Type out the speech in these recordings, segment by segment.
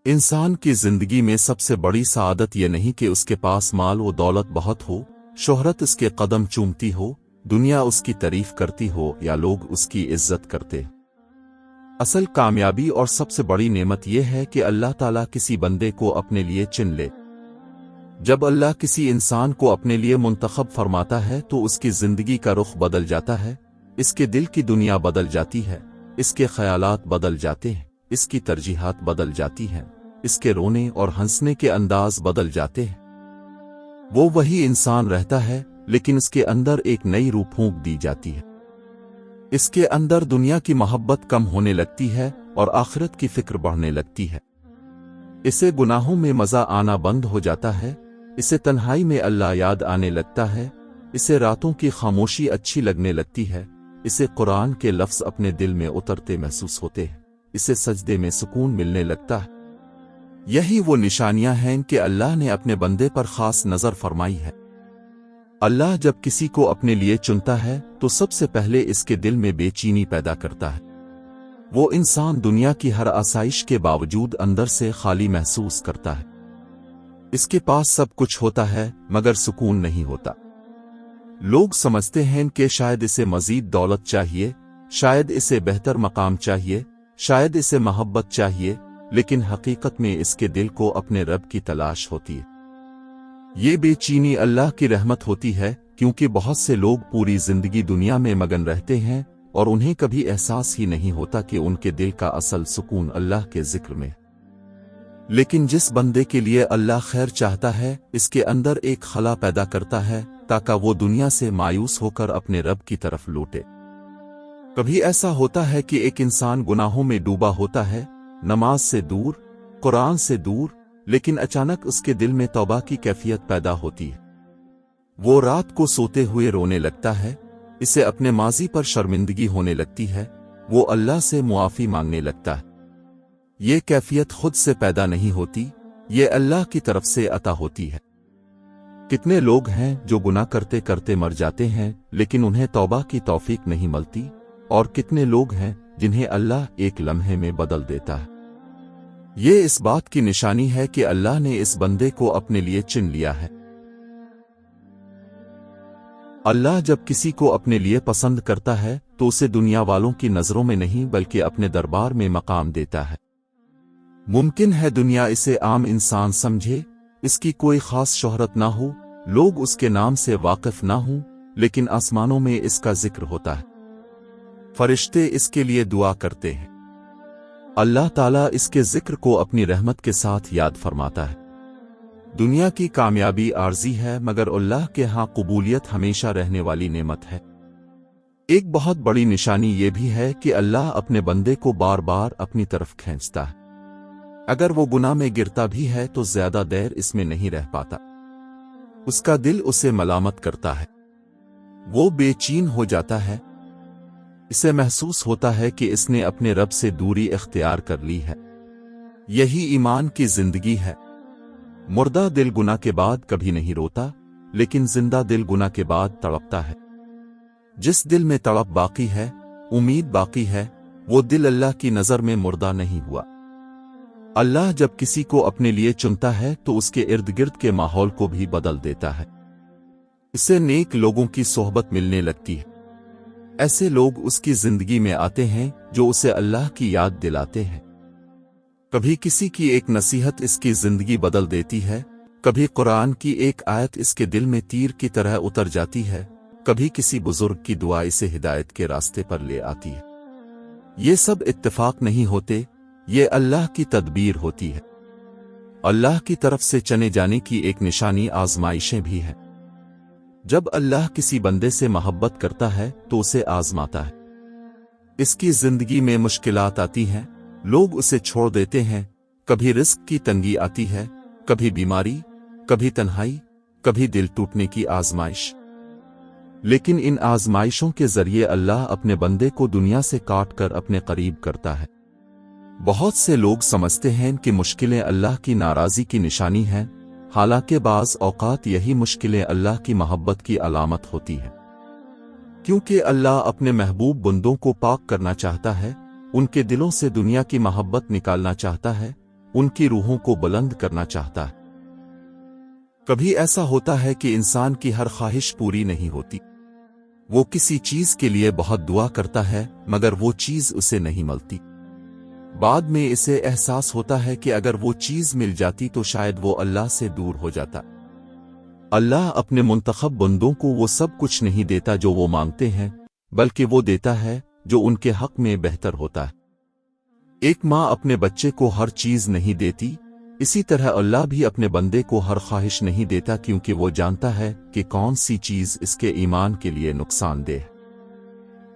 انسان کی زندگی میں سب سے بڑی سعادت یہ نہیں کہ اس کے پاس مال و دولت بہت ہو، شہرت اس کے قدم چومتی ہو، دنیا اس کی تعریف کرتی ہو یا لوگ اس کی عزت کرتے۔ اصل کامیابی اور سب سے بڑی نعمت یہ ہے کہ اللہ تعالیٰ کسی بندے کو اپنے لیے چن لے۔ جب اللہ کسی انسان کو اپنے لیے منتخب فرماتا ہے تو اس کی زندگی کا رخ بدل جاتا ہے، اس کے دل کی دنیا بدل جاتی ہے، اس کے خیالات بدل جاتے ہیں، اس کی ترجیحات بدل جاتی ہیں، اس کے رونے اور ہنسنے کے انداز بدل جاتے ہیں۔ وہ وہی انسان رہتا ہے لیکن اس کے اندر ایک نئی روح پھونک دی جاتی ہے۔ اس کے اندر دنیا کی محبت کم ہونے لگتی ہے اور آخرت کی فکر بڑھنے لگتی ہے۔ اسے گناہوں میں مزہ آنا بند ہو جاتا ہے، اسے تنہائی میں اللہ یاد آنے لگتا ہے، اسے راتوں کی خاموشی اچھی لگنے لگتی ہے، اسے قرآن کے لفظ اپنے دل میں اترتے محسوس ہوتے ہیں، اسے سجدے میں سکون ملنے لگتا ہے۔ یہی وہ نشانیاں ہیں کہ اللہ نے اپنے بندے پر خاص نظر فرمائی ہے۔ اللہ جب کسی کو اپنے لیے چنتا ہے تو سب سے پہلے اس کے دل میں بے چینی پیدا کرتا ہے۔ وہ انسان دنیا کی ہر آسائش کے باوجود اندر سے خالی محسوس کرتا ہے۔ اس کے پاس سب کچھ ہوتا ہے مگر سکون نہیں ہوتا۔ لوگ سمجھتے ہیں کہ شاید اسے مزید دولت چاہیے، شاید اسے بہتر مقام چاہیے، شاید اسے محبت چاہیے، لیکن حقیقت میں اس کے دل کو اپنے رب کی تلاش ہوتی ہے۔ یہ بے چینی اللہ کی رحمت ہوتی ہے، کیونکہ بہت سے لوگ پوری زندگی دنیا میں مگن رہتے ہیں اور انہیں کبھی احساس ہی نہیں ہوتا کہ ان کے دل کا اصل سکون اللہ کے ذکر میں۔ لیکن جس بندے کے لیے اللہ خیر چاہتا ہے، اس کے اندر ایک خلا پیدا کرتا ہے تاکہ وہ دنیا سے مایوس ہو کر اپنے رب کی طرف لوٹے۔ کبھی ایسا ہوتا ہے کہ ایک انسان گناہوں میں ڈوبا ہوتا ہے، نماز سے دور، قرآن سے دور، لیکن اچانک اس کے دل میں توبہ کی کیفیت پیدا ہوتی ہے۔ وہ رات کو سوتے ہوئے رونے لگتا ہے، اسے اپنے ماضی پر شرمندگی ہونے لگتی ہے، وہ اللہ سے معافی مانگنے لگتا ہے۔ یہ کیفیت خود سے پیدا نہیں ہوتی، یہ اللہ کی طرف سے عطا ہوتی ہے۔ کتنے لوگ ہیں جو گناہ کرتے کرتے مر جاتے ہیں لیکن انہیں توبہ کی توفیق نہیں ملتی، اور کتنے لوگ ہیں جنہیں اللہ ایک لمحے میں بدل دیتا ہے۔ یہ اس بات کی نشانی ہے کہ اللہ نے اس بندے کو اپنے لیے چن لیا ہے۔ اللہ جب کسی کو اپنے لیے پسند کرتا ہے تو اسے دنیا والوں کی نظروں میں نہیں بلکہ اپنے دربار میں مقام دیتا ہے۔ ممکن ہے دنیا اسے عام انسان سمجھے، اس کی کوئی خاص شہرت نہ ہو، لوگ اس کے نام سے واقف نہ ہوں، لیکن آسمانوں میں اس کا ذکر ہوتا ہے، فرشتے اس کے لیے دعا کرتے ہیں، اللہ تعالیٰ اس کے ذکر کو اپنی رحمت کے ساتھ یاد فرماتا ہے۔ دنیا کی کامیابی عارضی ہے مگر اللہ کے ہاں قبولیت ہمیشہ رہنے والی نعمت ہے۔ ایک بہت بڑی نشانی یہ بھی ہے کہ اللہ اپنے بندے کو بار بار اپنی طرف کھینچتا ہے۔ اگر وہ گناہ میں گرتا بھی ہے تو زیادہ دیر اس میں نہیں رہ پاتا، اس کا دل اسے ملامت کرتا ہے، وہ بے چین ہو جاتا ہے، اسے محسوس ہوتا ہے کہ اس نے اپنے رب سے دوری اختیار کر لی ہے۔ یہی ایمان کی زندگی ہے۔ مردہ دل گناہ کے بعد کبھی نہیں روتا، لیکن زندہ دل گناہ کے بعد تڑپتا ہے۔ جس دل میں تڑپ باقی ہے، امید باقی ہے، وہ دل اللہ کی نظر میں مردہ نہیں ہوا۔ اللہ جب کسی کو اپنے لیے چنتا ہے تو اس کے ارد گرد کے ماحول کو بھی بدل دیتا ہے۔ اسے نیک لوگوں کی صحبت ملنے لگتی ہے، ایسے لوگ اس کی زندگی میں آتے ہیں جو اسے اللہ کی یاد دلاتے ہیں۔ کبھی کسی کی ایک نصیحت اس کی زندگی بدل دیتی ہے، کبھی قرآن کی ایک آیت اس کے دل میں تیر کی طرح اتر جاتی ہے، کبھی کسی بزرگ کی دعا اسے ہدایت کے راستے پر لے آتی ہے۔ یہ سب اتفاق نہیں ہوتے، یہ اللہ کی تدبیر ہوتی ہے۔ اللہ کی طرف سے چنے جانے کی ایک نشانی آزمائشیں بھی ہیں۔ جب اللہ کسی بندے سے محبت کرتا ہے تو اسے آزماتا ہے۔ اس کی زندگی میں مشکلات آتی ہیں، لوگ اسے چھوڑ دیتے ہیں، کبھی رزق کی تنگی آتی ہے، کبھی بیماری، کبھی تنہائی، کبھی دل ٹوٹنے کی آزمائش۔ لیکن ان آزمائشوں کے ذریعے اللہ اپنے بندے کو دنیا سے کاٹ کر اپنے قریب کرتا ہے۔ بہت سے لوگ سمجھتے ہیں کہ مشکلیں اللہ کی ناراضی کی نشانی ہیں، حالانکہ بعض اوقات یہی مشکلیں اللہ کی محبت کی علامت ہوتی ہیں۔ کیونکہ اللہ اپنے محبوب بندوں کو پاک کرنا چاہتا ہے، ان کے دلوں سے دنیا کی محبت نکالنا چاہتا ہے، उनकी रूहों को बुलंद करना चाहता है। कभी ऐसा होता है कि इंसान की हर ख्वाहिश पूरी नहीं होती। वो किसी चीज के लिए बहुत दुआ करता है मगर वो चीज उसे नहीं मिलती। बाद में इसे एहसास होता है कि अगर वो चीज मिल जाती तो शायद वो अल्लाह से दूर हो जाता। अल्लाह अपने मुंतखब बंदों को वो सब कुछ नहीं देता जो वो मांगते हैं, बल्कि वो देता है जो उनके हक में बेहतर होता है। एक माँ अपने बच्चे को हर चीज नहीं देती, इसी तरह अल्लाह भी अपने बंदे को हर ख्वाहिश नहीं देता, क्योंकि वो जानता है कि कौन सी चीज इसके ईमान के लिए नुकसानदेह है।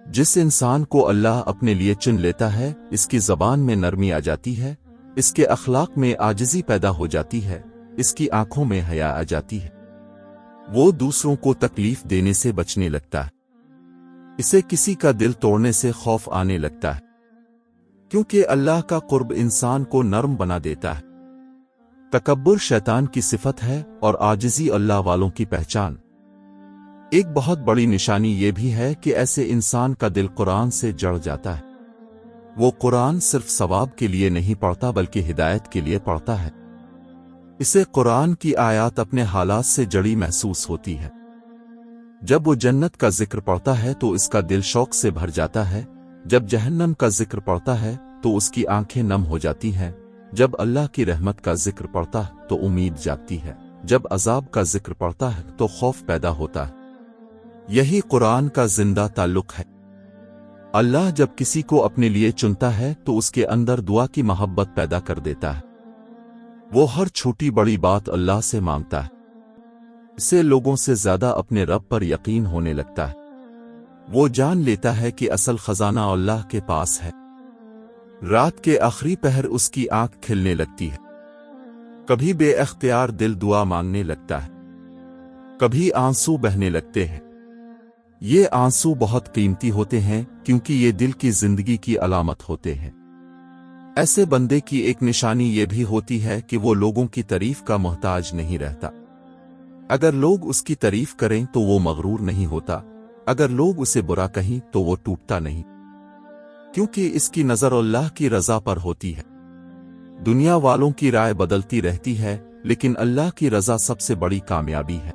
जिस इंसान को अल्लाह अपने लिए चुन लेता है, इसकी जबान में नरमी आ जाती है, इसके अखलाक में आजिज़ी पैदा हो जाती है, इसकी आंखों में हया आ जाती है। वो दूसरों को तकलीफ देने से बचने लगता है। इसे किसी का दिल तोड़ने से खौफ आने लगता है, क्योंकि अल्लाह का कुर्ब इंसान को नर्म बना देता है। तकब्बुर शैतान की सिफत है और आजिज़ी अल्लाह वालों की पहचान। एक बहुत बड़ी निशानी ये भी है कि ऐसे इंसान का दिल कुरान से जड़ जाता है। वो कुरान सिर्फ सवाब के लिए नहीं पढ़ता बल्कि हिदायत के लिए पढ़ता है। इसे कुरान की आयत अपने हालात से जड़ी महसूस होती है। जब वो जन्नत का जिक्र पढ़ता है तो इसका दिल शौक से भर जाता है। जब जहन्नम का जिक्र पढ़ता है तो उसकी आंखें नम हो जाती हैं। जब अल्लाह की रहमत का जिक्र पढ़ता है तो उम्मीद जागती है। जब अजाब का जिक्र पढ़ता है तो खौफ पैदा होता है। यही कुरान का जिंदा ताल्लुक है। अल्लाह जब किसी को अपने लिए चुनता है तो उसके अंदर दुआ की मोहब्बत पैदा कर देता है। वो हर छोटी बड़ी बात अल्लाह से मांगता है। इससे लोगों से ज्यादा अपने रब पर यकीन होने लगता है। वो जान लेता है कि असल खजाना अल्लाह के पास है। रात के आखिरी पहर उसकी आंख खिलने लगती है। कभी बेअख्तियार दिल दुआ मांगने लगता है, कभी आंसू बहने लगते हैं। ये आंसू बहुत कीमती होते हैं क्योंकि ये दिल की जिंदगी की अलामत होते हैं। ऐसे बंदे की एक निशानी ये भी होती है कि वो लोगों की तारीफ का मोहताज नहीं रहता। अगर लोग उसकी तारीफ करें तो वो मगरूर नहीं होता, अगर लोग उसे बुरा कहें तो वो टूटता नहीं, क्योंकि इसकी नजर अल्लाह की रजा पर होती है। दुनिया वालों की राय बदलती रहती है, लेकिन अल्लाह की रजा सबसे बड़ी कामयाबी है।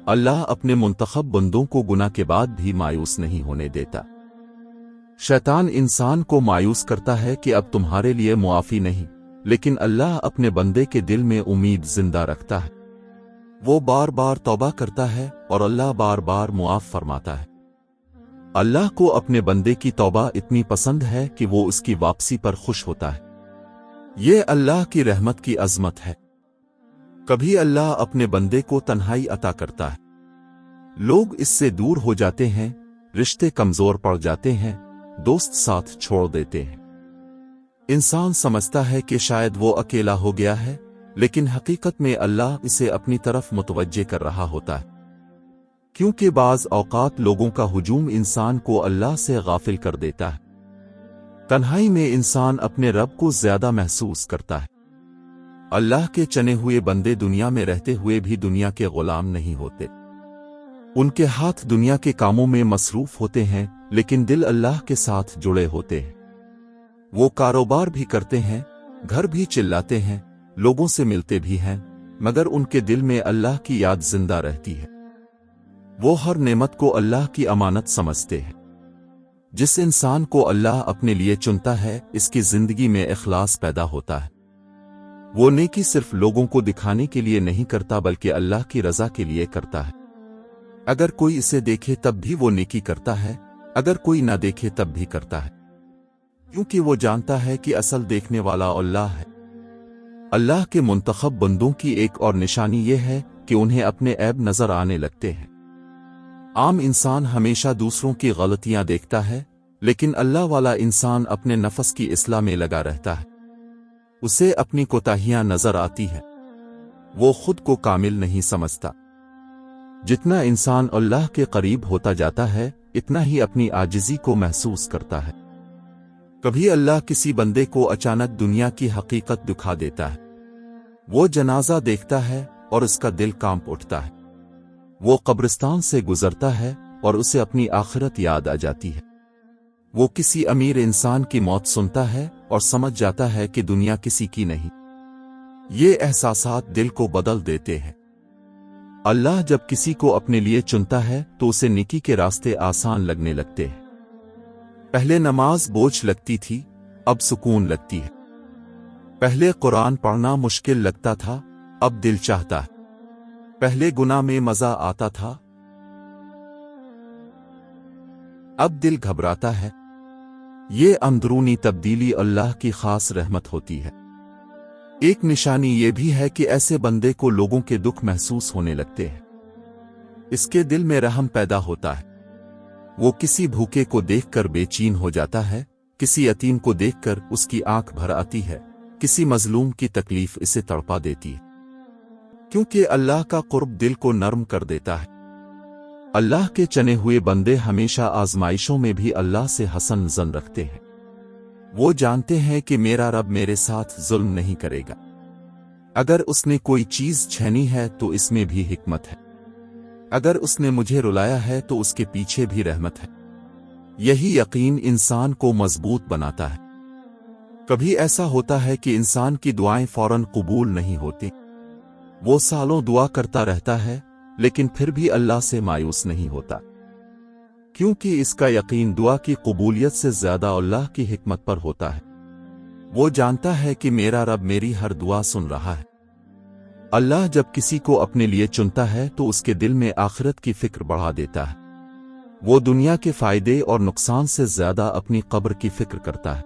अल्लाह अपने मुंतखब बंदों को गुनाह के बाद भी मायूस नहीं होने देता। शैतान इंसान को मायूस करता है कि अब तुम्हारे लिए मुआफी नहीं, लेकिन अल्लाह अपने बंदे के दिल में उम्मीद जिंदा रखता है। वो बार बार तौबा करता है और अल्लाह बार बार मुआफ फरमाता है। अल्लाह को अपने बंदे की तौबा इतनी पसंद है कि वो उसकी वापसी पर खुश होता है। ये अल्लाह की रहमत की अजमत है। कभी अल्लाह अपने बंदे को तन्हाई अता करता है, लोग इससे दूर हो जाते हैं, रिश्ते कमजोर पड़ जाते हैं, दोस्त साथ छोड़ देते हैं। इंसान समझता है कि शायद वो अकेला हो गया है, लेकिन हकीकत में अल्लाह इसे अपनी तरफ मुतवज्जे कर रहा होता है, क्योंकि बाज औकात लोगों का हुजूम इंसान को अल्लाह से गाफिल कर देता है। तन्हाई में इंसान अपने रब को ज्यादा महसूस करता है। अल्लाह के चने हुए बंदे दुनिया में रहते हुए भी दुनिया के गुलाम नहीं होते। उनके हाथ दुनिया के कामों में मसरूफ होते हैं, लेकिन दिल अल्लाह के साथ जुड़े होते हैं। वो कारोबार भी करते हैं, घर भी चिल्लाते हैं, लोगों से मिलते भी हैं, मगर उनके दिल में अल्लाह की याद जिंदा रहती है। वो हर नेमत को अल्लाह की अमानत समझते हैं। जिस इंसान को अल्लाह अपने लिए चुनता है, इसकी जिंदगी में इखलास पैदा होता है। वो नेकी सिर्फ लोगों को दिखाने के लिए नहीं करता, बल्कि अल्लाह की रजा के लिए करता है। अगर कोई इसे देखे तब भी वो नेकी करता है, अगर कोई ना देखे तब भी करता है, क्योंकि वो जानता है कि असल देखने वाला अल्लाह है। अल्लाह के मुंतखब बंदों की एक और निशानी ये है कि उन्हें अपने ऐब नजर आने लगते हैं। आम इंसान हमेशा दूसरों की गलतियां देखता है, लेकिन अल्लाह वाला इंसान अपने नफस की इस्लाह में लगा रहता है। उसे अपनी कोताहियां नजर आती है, वो खुद को कामिल नहीं समझता। जितना इंसान अल्लाह के करीब होता जाता है, इतना ही अपनी आजिज़ी को महसूस करता है। कभी अल्लाह किसी बंदे को अचानक दुनिया की हकीकत दिखा देता है। वो जनाजा देखता है और उसका दिल कांप उठता है। वो कब्रिस्तान से गुजरता है और उसे अपनी आखिरत याद आ जाती है। وہ کسی امیر انسان کی موت سنتا ہے اور سمجھ جاتا ہے کہ دنیا کسی کی نہیں۔ یہ احساسات دل کو بدل دیتے ہیں۔ اللہ جب کسی کو اپنے لیے چنتا ہے تو اسے نیکی کے راستے آسان لگنے لگتے ہیں۔ پہلے نماز بوجھ لگتی تھی، اب سکون لگتی ہے۔ پہلے قرآن پڑھنا مشکل لگتا تھا، اب دل چاہتا ہے۔ پہلے گناہ میں مزہ آتا تھا، اب دل گھبراتا ہے۔ یہ اندرونی تبدیلی اللہ کی خاص رحمت ہوتی ہے۔ ایک نشانی یہ بھی ہے کہ ایسے بندے کو لوگوں کے دکھ محسوس ہونے لگتے ہیں۔ اس کے دل میں رحم پیدا ہوتا ہے۔ وہ کسی بھوکے کو دیکھ کر بے چین ہو جاتا ہے، کسی یتیم کو دیکھ کر اس کی آنکھ بھر آتی ہے، کسی مظلوم کی تکلیف اسے تڑپا دیتی ہے، کیونکہ اللہ کا قرب دل کو نرم کر دیتا ہے۔ اللہ کے چنے ہوئے بندے ہمیشہ آزمائشوں میں بھی اللہ سے حسن ظن رکھتے ہیں۔ وہ جانتے ہیں کہ میرا رب میرے ساتھ ظلم نہیں کرے گا۔ اگر اس نے کوئی چیز چھینی ہے تو اس میں بھی حکمت ہے، اگر اس نے مجھے رلایا ہے تو اس کے پیچھے بھی رحمت ہے۔ یہی یقین انسان کو مضبوط بناتا ہے۔ کبھی ایسا ہوتا ہے کہ انسان کی دعائیں فوراً قبول نہیں ہوتی، وہ سالوں دعا کرتا رہتا ہے لیکن پھر بھی اللہ سے مایوس نہیں ہوتا، کیونکہ اس کا یقین دعا کی قبولیت سے زیادہ اللہ کی حکمت پر ہوتا ہے۔ وہ جانتا ہے کہ میرا رب میری ہر دعا سن رہا ہے۔ اللہ جب کسی کو اپنے لیے چنتا ہے تو اس کے دل میں آخرت کی فکر بڑھا دیتا ہے۔ وہ دنیا کے فائدے اور نقصان سے زیادہ اپنی قبر کی فکر کرتا ہے۔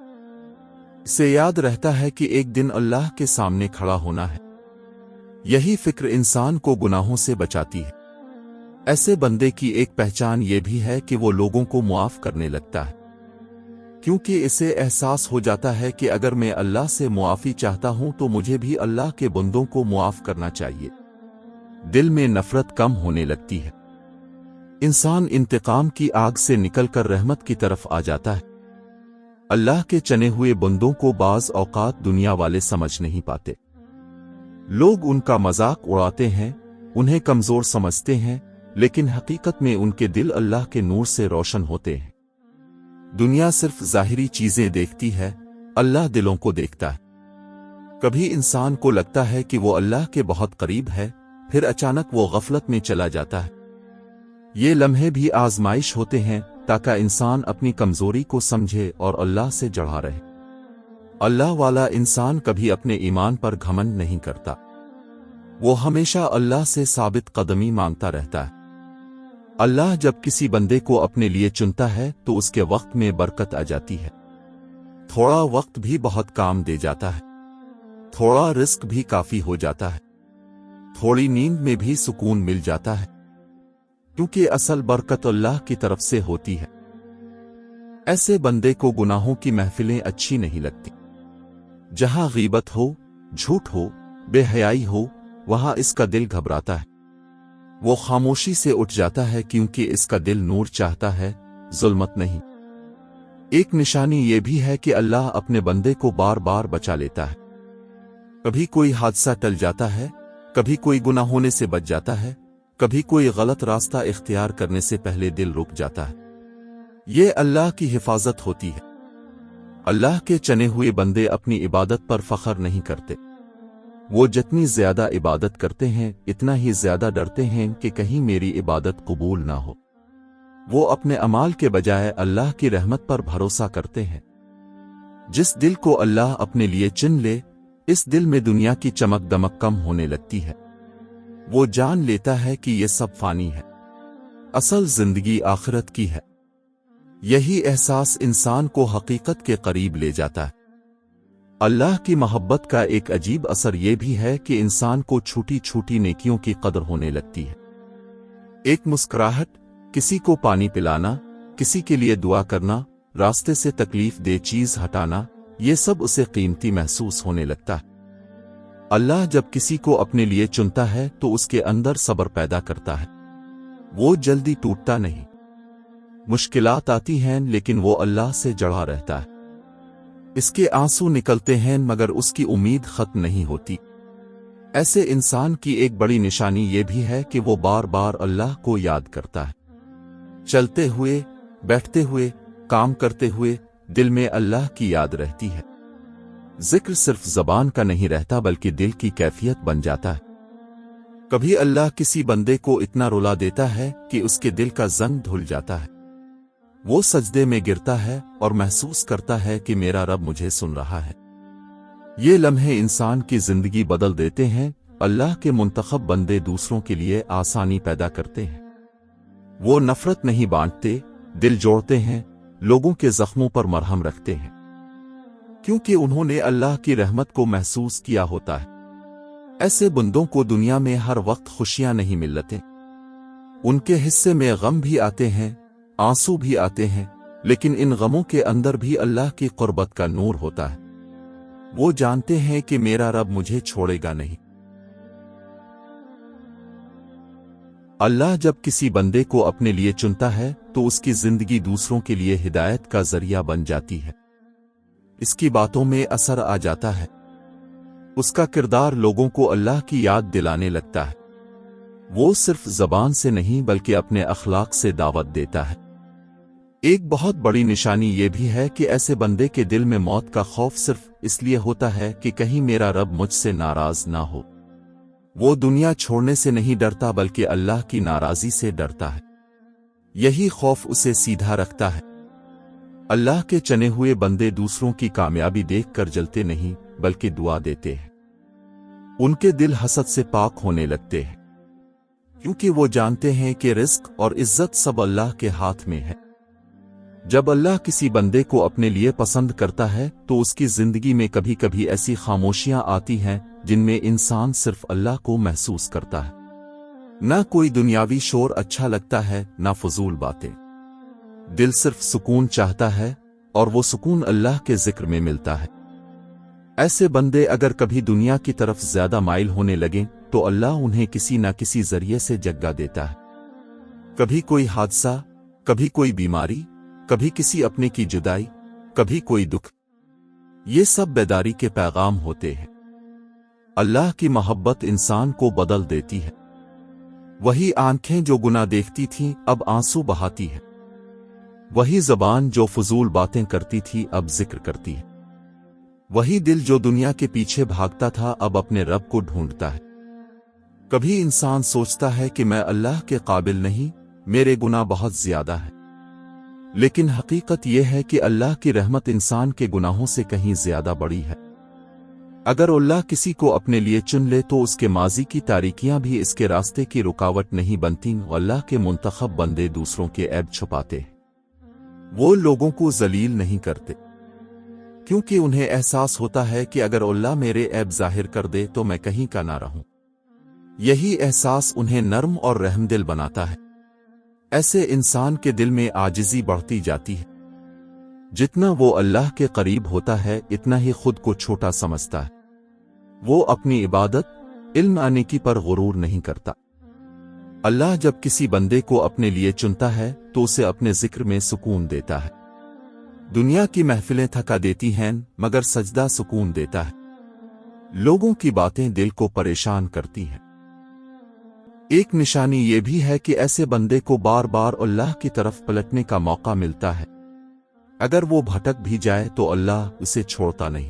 اسے یاد رہتا ہے کہ ایک دن اللہ کے سامنے کھڑا ہونا ہے۔ یہی فکر انسان کو گناہوں سے بچاتی ہے۔ ایسے بندے کی ایک پہچان یہ بھی ہے کہ وہ لوگوں کو معاف کرنے لگتا ہے، کیونکہ اسے احساس ہو جاتا ہے کہ اگر میں اللہ سے معافی چاہتا ہوں تو مجھے بھی اللہ کے بندوں کو معاف کرنا چاہیے۔ دل میں نفرت کم ہونے لگتی ہے۔ انسان انتقام کی آگ سے نکل کر رحمت کی طرف آ جاتا ہے۔ اللہ کے چنے ہوئے بندوں کو بعض اوقات دنیا والے سمجھ نہیں پاتے۔ لوگ ان کا مذاق اڑاتے ہیں، انہیں کمزور سمجھتے ہیں، لیکن حقیقت میں ان کے دل اللہ کے نور سے روشن ہوتے ہیں۔ دنیا صرف ظاہری چیزیں دیکھتی ہے، اللہ دلوں کو دیکھتا ہے۔ کبھی انسان کو لگتا ہے کہ وہ اللہ کے بہت قریب ہے، پھر اچانک وہ غفلت میں چلا جاتا ہے۔ یہ لمحے بھی آزمائش ہوتے ہیں تاکہ انسان اپنی کمزوری کو سمجھے اور اللہ سے جڑا رہے۔ اللہ والا انسان کبھی اپنے ایمان پر گھمنڈ نہیں کرتا، وہ ہمیشہ اللہ سے ثابت قدمی مانگتا رہتا ہے۔ اللہ جب کسی بندے کو اپنے لیے چنتا ہے تو اس کے وقت میں برکت آ جاتی ہے۔ تھوڑا وقت بھی بہت کام دے جاتا ہے، تھوڑا رزق بھی کافی ہو جاتا ہے، تھوڑی نیند میں بھی سکون مل جاتا ہے، کیونکہ اصل برکت اللہ کی طرف سے ہوتی ہے۔ ایسے بندے کو گناہوں کی محفلیں اچھی نہیں لگتی۔ جہاں غیبت ہو، جھوٹ ہو، بے حیائی ہو، وہاں اس کا دل گھبراتا ہے۔ وہ خاموشی سے اٹھ جاتا ہے کیونکہ اس کا دل نور چاہتا ہے، ظلمت نہیں۔ ایک نشانی یہ بھی ہے کہ اللہ اپنے بندے کو بار بار بچا لیتا ہے۔ کبھی کوئی حادثہ ٹل جاتا ہے، کبھی کوئی گناہ ہونے سے بچ جاتا ہے، کبھی کوئی غلط راستہ اختیار کرنے سے پہلے دل رک جاتا ہے۔ یہ اللہ کی حفاظت ہوتی ہے۔ اللہ کے چنے ہوئے بندے اپنی عبادت پر فخر نہیں کرتے۔ وہ جتنی زیادہ عبادت کرتے ہیں اتنا ہی زیادہ ڈرتے ہیں کہ کہیں میری عبادت قبول نہ ہو۔ وہ اپنے اعمال کے بجائے اللہ کی رحمت پر بھروسہ کرتے ہیں۔ جس دل کو اللہ اپنے لیے چن لے، اس دل میں دنیا کی چمک دمک کم ہونے لگتی ہے۔ وہ جان لیتا ہے کہ یہ سب فانی ہے، اصل زندگی آخرت کی ہے۔ یہی احساس انسان کو حقیقت کے قریب لے جاتا ہے۔ اللہ کی محبت کا ایک عجیب اثر یہ بھی ہے کہ انسان کو چھوٹی چھوٹی نیکیوں کی قدر ہونے لگتی ہے۔ ایک مسکراہٹ، کسی کو پانی پلانا، کسی کے لیے دعا کرنا، راستے سے تکلیف دہ چیز ہٹانا، یہ سب اسے قیمتی محسوس ہونے لگتا ہے۔ اللہ جب کسی کو اپنے لیے چنتا ہے تو اس کے اندر صبر پیدا کرتا ہے۔ وہ جلدی ٹوٹتا نہیں۔ مشکلات آتی ہیں لیکن وہ اللہ سے جڑا رہتا ہے۔ اس کے آنسو نکلتے ہیں مگر اس کی امید ختم نہیں ہوتی۔ ایسے انسان کی ایک بڑی نشانی یہ بھی ہے کہ وہ بار بار اللہ کو یاد کرتا ہے۔ چلتے ہوئے، بیٹھتے ہوئے، काम करते हुए दिल में अल्लाह की याद रहती है। जिक्र सिर्फ जबान का नहीं रहता बल्कि दिल की कैफियत बन जाता है। कभी अल्लाह किसी बंदे को इतना रुला देता है कि उसके दिल का जंग धुल जाता है। वो सजदे में गिरता है और महसूस करता है कि मेरा रब मुझे सुन रहा है। ये लम्हे इंसान की जिंदगी बदल देते हैं। अल्लाह के मुंतखब बंदे दूसरों के लिए आसानी पैदा करते हैं। वो नफरत नहीं बांटते, दिल जोड़ते हैं, लोगों के जख्मों पर मरहम रखते हैं, क्योंकि उन्होंने अल्लाह की रहमत को महसूस किया होता है। ऐसे बंदों को दुनिया में हर वक्त खुशियां नहीं मिलते। उनके हिस्से में गम भी आते हैं, आंसू भी आते हैं, लेकिन इन गमों के अंदर भी अल्लाह की कुर्बत का नूर होता है। वो जानते हैं कि मेरा रब मुझे छोड़ेगा नहीं। अल्लाह जब किसी बंदे को अपने लिए चुनता है तो उसकी जिंदगी दूसरों के लिए हिदायत का जरिया बन जाती है। इसकी बातों में असर आ जाता है। उसका किरदार लोगों को अल्लाह की याद दिलाने लगता है। वो सिर्फ जबान से नहीं बल्कि अपने अखलाक से दावत देता है। एक बहुत बड़ी निशानी ये भी है कि ऐसे बंदे के दिल में मौत का खौफ सिर्फ इसलिए होता है कि कहीं मेरा रब मुझसे नाराज ना हो। वो दुनिया छोड़ने से नहीं डरता बल्कि अल्लाह की नाराजी से डरता है। यही खौफ उसे सीधा रखता है। अल्लाह के चने हुए बंदे दूसरों की कामयाबी देखकर जलते नहीं बल्कि दुआ देते हैं। उनके दिल हसद से पाक होने लगते हैं, क्योंकि वो जानते हैं कि रिस्क और इज्जत सब अल्लाह के हाथ में है। जब अल्लाह किसी बंदे को अपने लिए पसंद करता है तो उसकी जिंदगी में कभी कभी ऐसी खामोशियां आती हैं जिनमें इंसान सिर्फ अल्लाह को महसूस करता है। ना कोई दुनियावी शोर अच्छा लगता है, ना फजूल बातें। दिल सिर्फ सुकून चाहता है और वो सुकून अल्लाह के जिक्र में मिलता है। ऐसे बंदे अगर कभी दुनिया की तरफ ज्यादा माइल होने लगें तो अल्लाह उन्हें किसी न किसी जरिए से जग्गा देता है। कभी कोई हादसा, कभी कोई बीमारी, कभी किसी अपने की जुदाई, कभी कोई दुख। ये सब बेदारी के पैगाम होते हैं। अल्लाह की मोहब्बत इंसान को बदल देती है। वही आंखें जो गुनाह देखती थीं अब आंसू बहाती है। वही जबान जो फजूल बातें करती थी अब जिक्र करती है। वही दिल जो दुनिया के पीछे भागता था अब अपने रब को ढूंढता है। कभी इंसान सोचता है कि मैं अल्लाह के काबिल नहीं, मेरे गुनाह बहुत ज्यादा है। लेकिन हकीकत यह है कि अल्लाह की रहमत इंसान के गुनाहों से कहीं ज्यादा बड़ी है। अगर अल्लाह किसी को अपने लिए चुन ले तो उसके माजी की तारीकियां भी इसके रास्ते की रुकावट नहीं बनती। अल्लाह के मुंतखब बंदे दूसरों के ऐब छुपाते। वो लोगों को जलील नहीं करते, क्योंकि उन्हें एहसास होता है कि अगर अल्लाह मेरे ऐब जाहिर कर दे तो मैं कहीं का ना रहूं। यही एहसास उन्हें नर्म और रहमदिल बनाता है। ऐसे इंसान के दिल में आजिज़ी बढ़ती जाती है। जितना वो अल्लाह के करीब होता है इतना ही खुद को छोटा समझता है। वो अपनी इबादत, इल्म आने की पर गुरूर नहीं करता। अल्लाह जब किसी बंदे को अपने लिए चुनता है तो उसे अपने जिक्र में सुकून देता है। दुनिया की महफिलें थका देती हैं मगर सजदा सुकून देता है। लोगों की बातें दिल को परेशान करती हैं। एक निशानी ये भी है कि ऐसे बंदे को बार बार अल्लाह की तरफ पलटने का मौका मिलता है। अगर वो भटक भी जाए तो अल्लाह उसे छोड़ता नहीं।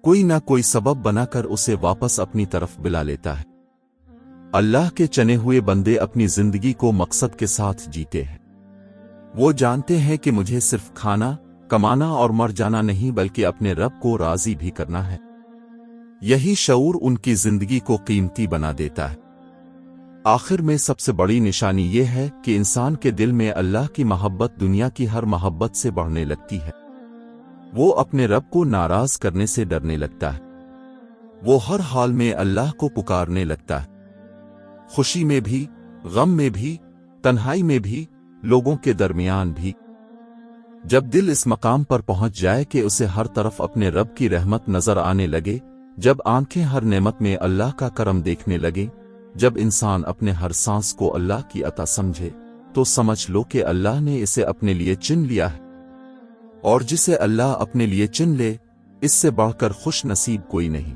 कोई ना कोई सबब बनाकर उसे वापस अपनी तरफ बुला लेता है। अल्लाह के चने हुए बंदे अपनी जिंदगी को मकसद के साथ जीते हैं। वो जानते हैं कि मुझे सिर्फ खाना, कमाना और मर जाना नहीं बल्कि अपने रब को राजी भी करना है। यही शऊर उनकी जिंदगी को कीमती बना देता है। आखिर में सबसे बड़ी निशानी ये है कि इंसान के दिल में अल्लाह की मोहब्बत दुनिया की हर मोहब्बत से बढ़ने लगती है। वो अपने रब को नाराज करने से डरने लगता है। वो हर हाल में अल्लाह को पुकारने लगता है। खुशी में भी, गम में भी, तन्हाई में भी, लोगों के दरमियान भी। जब दिल इस मकाम पर पहुंच जाए कि उसे हर तरफ अपने रब की रहमत नजर आने लगे, जब आंखें हर नेमत में अल्लाह का करम देखने लगे, जब इंसान अपने हर सांस को अल्लाह की अता समझे, तो समझ लो कि अल्लाह ने इसे अपने लिए चुन लिया है। और जिसे अल्लाह अपने लिए चुन ले, इससे बढ़कर खुश नसीब कोई नहीं।